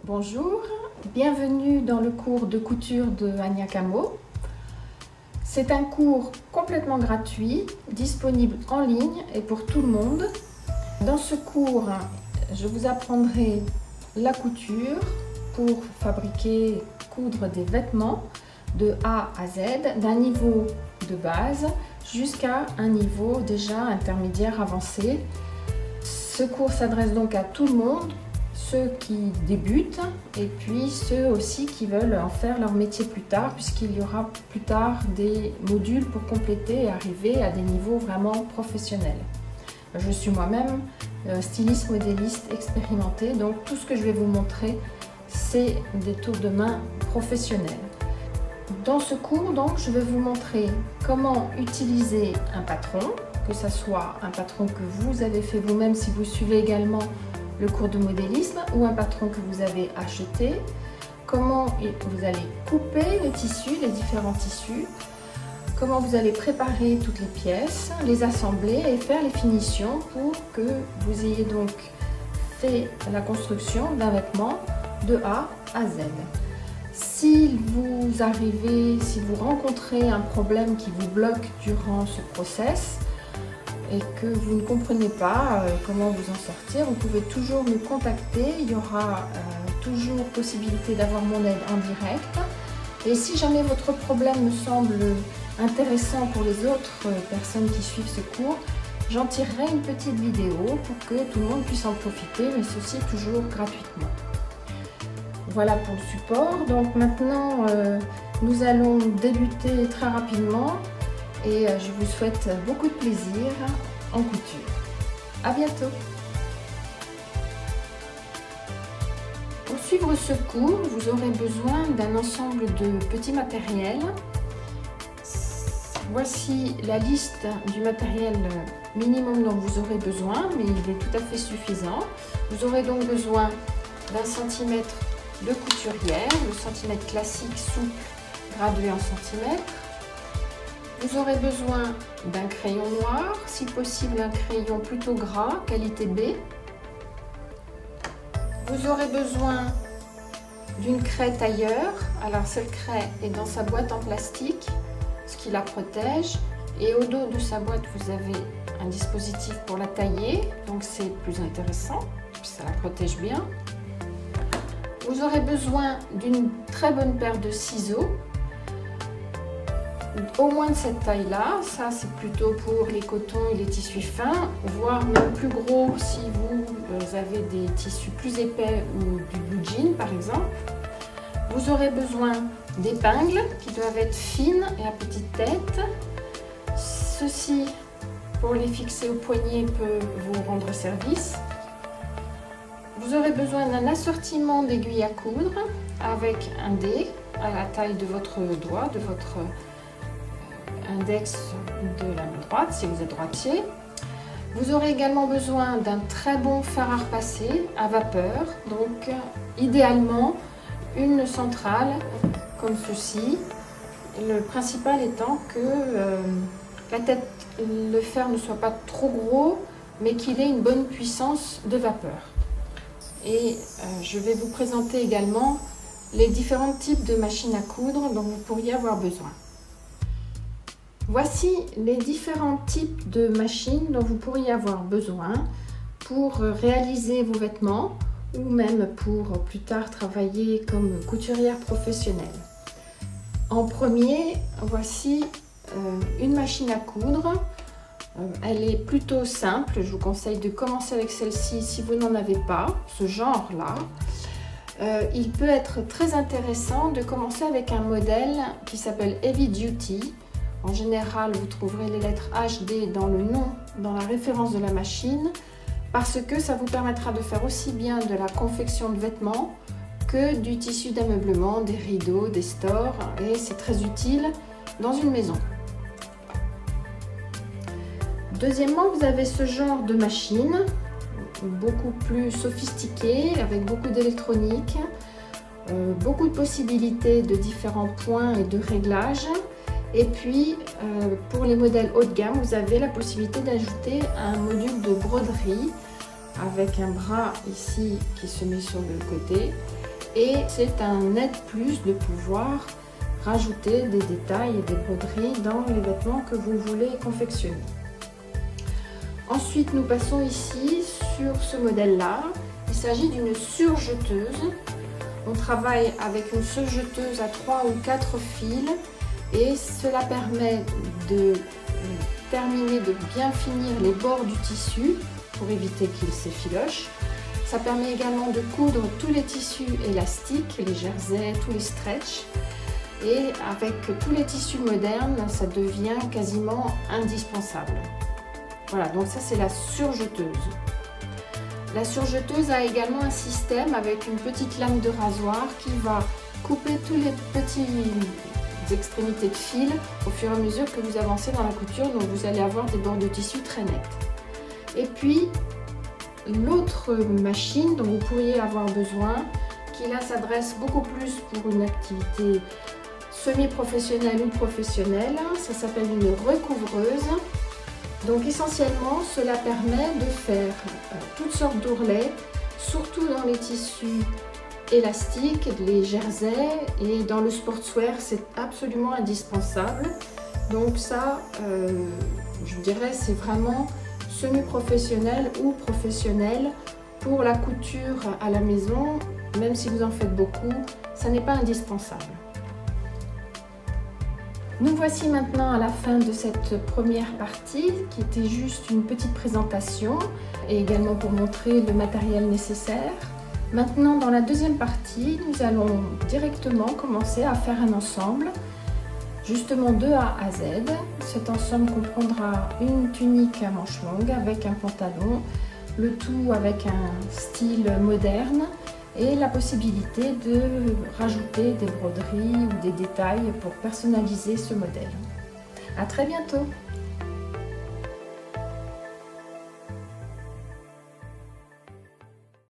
Bonjour, bienvenue dans le cours de couture de Anya Camo. C'est un cours complètement gratuit, disponible en ligne et pour tout le monde. Dans ce cours, je vous apprendrai la couture pour fabriquer, coudre des vêtements de A à Z, d'un niveau de base jusqu'à un niveau déjà intermédiaire avancé. Ce cours s'adresse donc à tout le monde, ceux qui débutent et puis ceux aussi qui veulent en faire leur métier plus tard, puisqu'il y aura plus tard des modules pour compléter et arriver à des niveaux vraiment professionnels. Je suis moi-même styliste, modéliste expérimentée, donc tout ce que je vais vous montrer, c'est des tours de main professionnels. Dans ce cours, donc, je vais vous montrer comment utiliser un patron, que ce soit un patron que vous avez fait vous-même si vous suivez également le cours de modélisme ou un patron que vous avez acheté, comment vous allez couper les tissus, les différents tissus, comment vous allez préparer toutes les pièces, les assembler et faire les finitions pour que vous ayez donc fait la construction d'un vêtement de A à Z. Si vous rencontrez un problème qui vous bloque durant ce process, et que vous ne comprenez pas comment vous en sortir, vous pouvez toujours me contacter. Il y aura toujours possibilité d'avoir mon aide en direct. Et si jamais votre problème me semble intéressant pour les autres personnes qui suivent ce cours, j'en tirerai une petite vidéo pour que tout le monde puisse en profiter, mais ceci toujours gratuitement. Voilà pour le support. Donc maintenant, nous allons débuter très rapidement. Et je vous souhaite beaucoup de plaisir en couture. À bientôt! Pour suivre ce cours, vous aurez besoin d'un ensemble de petits matériels. Voici la liste du matériel minimum dont vous aurez besoin, mais il est tout à fait suffisant. Vous aurez donc besoin d'un centimètre de couturière, le centimètre classique souple gradué en centimètres. Vous aurez besoin d'un crayon noir, si possible un crayon plutôt gras, qualité B. Vous aurez besoin d'une craie tailleur. Alors cette craie est dans sa boîte en plastique, ce qui la protège. Et au dos de sa boîte, vous avez un dispositif pour la tailler, donc c'est plus intéressant, ça la protège bien. Vous aurez besoin d'une très bonne paire de ciseaux. Au moins de cette taille-là, ça c'est plutôt pour les cotons et les tissus fins, voire même plus gros si vous avez des tissus plus épais ou du blue jean par exemple. Vous aurez besoin d'épingles qui doivent être fines et à petite tête. Ceci, pour les fixer au poignet, peut vous rendre service. Vous aurez besoin d'un assortiment d'aiguilles à coudre avec un dé à la taille de votre doigt, de votre index de la main droite si vous êtes droitier. Vous aurez également besoin d'un très bon fer à repasser à vapeur, donc idéalement une centrale comme ceci. Le principal étant que le fer ne soit pas trop gros mais qu'il ait une bonne puissance de vapeur. Et je vais vous présenter également les différents types de machines à coudre dont vous pourriez avoir besoin. Voici les différents types de machines dont vous pourriez avoir besoin pour réaliser vos vêtements ou même pour plus tard travailler comme couturière professionnelle. En premier, voici une machine à coudre. Elle est plutôt simple, je vous conseille de commencer avec celle-ci si vous n'en avez pas, ce genre-là. Il peut être très intéressant de commencer avec un modèle qui s'appelle Heavy Duty. En général, vous trouverez les lettres HD dans le nom, dans la référence de la machine, parce que ça vous permettra de faire aussi bien de la confection de vêtements que du tissu d'ameublement, des rideaux, des stores, et c'est très utile dans une maison. Deuxièmement, vous avez ce genre de machine, beaucoup plus sophistiquée, avec beaucoup d'électronique, beaucoup de possibilités de différents points et de réglages. Et puis, pour les modèles haut de gamme, vous avez la possibilité d'ajouter un module de broderie avec un bras ici qui se met sur le côté et c'est un net plus de pouvoir rajouter des détails et des broderies dans les vêtements que vous voulez confectionner. Ensuite, nous passons ici sur ce modèle-là. Il s'agit d'une surjeteuse. On travaille avec une surjeteuse à 3 ou 4 fils et cela permet de terminer, de bien finir les bords du tissu pour éviter qu'il s'effiloche. Ça permet également de coudre tous les tissus élastiques, les jerseys, tous les stretchs. Et avec tous les tissus modernes, ça devient quasiment indispensable. Voilà, donc ça c'est la surjeteuse. La surjeteuse a également un système avec une petite lame de rasoir qui va couper tous les petites extrémités de fil au fur et à mesure que vous avancez dans la couture, donc vous allez avoir des bords de tissu très nets. Et puis l'autre machine dont vous pourriez avoir besoin, qui là s'adresse beaucoup plus pour une activité semi-professionnelle ou professionnelle, ça s'appelle une recouvreuse. Donc essentiellement, cela permet de faire toutes sortes d'ourlets, surtout dans les tissus élastiques, les jerseys, et dans le sportswear, c'est absolument indispensable. Donc ça, je dirais, c'est vraiment semi-professionnel ou professionnel. Pour la couture à la maison, même si vous en faites beaucoup, ça n'est pas indispensable. Nous voici maintenant à la fin de cette première partie qui était juste une petite présentation et également pour montrer le matériel nécessaire. Maintenant, dans la deuxième partie, nous allons directement commencer à faire un ensemble, justement de A à Z. Cet ensemble comprendra une tunique à manches longues avec un pantalon, le tout avec un style moderne et la possibilité de rajouter des broderies ou des détails pour personnaliser ce modèle. À très bientôt!